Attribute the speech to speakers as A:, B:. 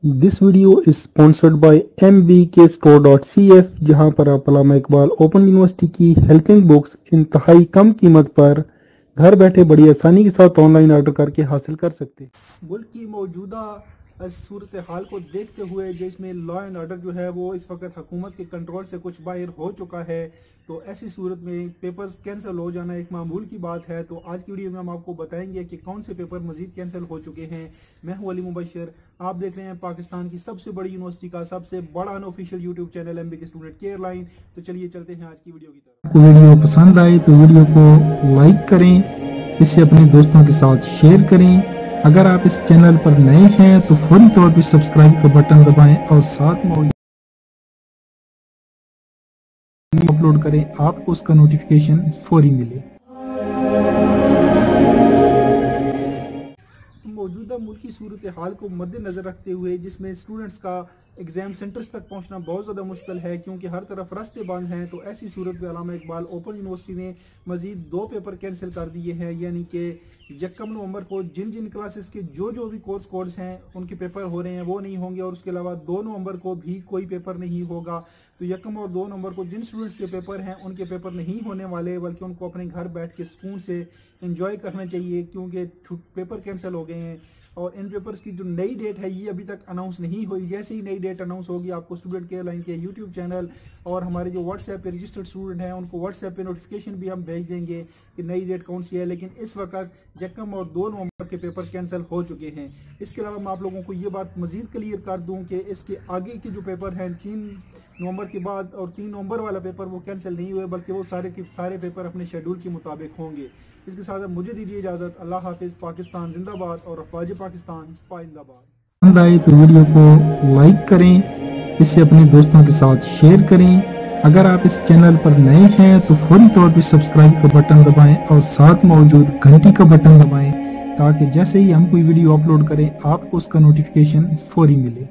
A: This video is sponsored by mbkstore.cf जहां पर आप अल्लामा इकबाल ओपन यूनिवर्सिटी की हेल्पिंग बुक्स इंतहाई कम कीमत पर घर बैठे बड़ी आसानी के साथ ऑनलाइन ऑर्डर करके हासिल कर सकते हैं। मुल्क की मौजूदा सूरत हाल को देखते हुए जिसमें लॉ एंड ऑर्डर जो है वो इस वक्त हुकूमत के कंट्रोल से कुछ बाहर हो चुका है, तो ऐसी सूरत में पेपर्स कैंसिल हो जाना एक मामूल की बात है। तो आज की वीडियो में हम आपको बताएंगे कि कौन से पेपर मजीद कैंसिल हो चुके हैं। मैं हूं अली मुबशर, आप देख रहे हैं पाकिस्तान की सबसे बड़ी यूनिवर्सिटी का सबसे बड़ा unofficial YouTube channel MBK student care line. तो चलिए चलते हैं आज की वीडियो की तरफ।
B: वीडियो पसंद आए तो वीडियो को लाइक करें, इसे अपने दोस्तों के साथ शेयर करें। अगर आप इस चैनल पर नए हैं तो फौरी तौर पर सब्सक्राइब का बटन दबाएं और साथ में अपलोड करें, आपको उसका नोटिफिकेशन फौरी मिले।
A: मौजूदा मुल्की सूरत हाल को मद्देनजर रखते हुए जिसमें स्टूडेंट्स का एग्जाम सेंटर्स तक पहुंचना बहुत ज़्यादा मुश्किल है क्योंकि हर तरफ रास्ते बंद हैं, तो ऐसी सूरत में अल्लामा इकबाल ओपन यूनिवर्सिटी ने मजीद 2 पेपर कैंसिल कर दिए हैं। यानी कि 1 नवंबर को जिन क्लासेस के जो भी कोर्स हैं उनके पेपर हो रहे हैं वो नहीं होंगे, और उसके अलावा 2 नवंबर को भी कोई पेपर नहीं होगा। तो 1 और 2 नवंबर को जिन स्टूडेंट्स के पेपर हैं उनके पेपर नहीं होने वाले, बल्कि उनको अपने घर बैठ के सुकून से एंजॉय करना चाहिए क्योंकि पेपर कैंसिल हो गए हैं। और इन पेपर्स की जो नई डेट है ये अभी तक अनाउंस नहीं हुई। जैसे ही नई डेट अनाउंस होगी आपको स्टूडेंट केयर लाइन के यूट्यूब चैनल और हमारे जो व्हाट्सएप पे रजिस्टर्ड स्टूडेंट हैं उनको व्हाट्सएप पे नोटिफिकेशन भी हम भेज देंगे कि नई डेट कौन सी है। लेकिन इस वक्त 1 और 2 नवंबर के पेपर कैंसिल हो चुके हैं। इसके अलावा मैं आप लोगों को ये बात मजीद क्लियर कर दूँ कि इसके आगे के जो पेपर हैं 3 नवंबर के बाद और 3 नवंबर वाला पेपर वो कैंसिल नहीं हुए, बल्कि वो सारे के सारे पेपर अपने शेड्यूल के मुताबिक होंगे। इसके साथ मुझे दीजिए इजाज़त। अल्लाह हाफिज़। पाकिस्तान जिंदाबाद और अफवाज पाकिस्तान पाइंदाबाद।
B: पसंद आए तो वीडियो को लाइक करें, इसे अपने दोस्तों के साथ शेयर करें। अगर आप इस चैनल पर नए हैं तो फौरी तौर पर सब्सक्राइब का बटन दबाएं और साथ मौजूद घंटी का बटन दबाएं ताकि जैसे ही हम कोई वीडियो अपलोड करें आपको उसका नोटिफिकेशन फौरी मिले।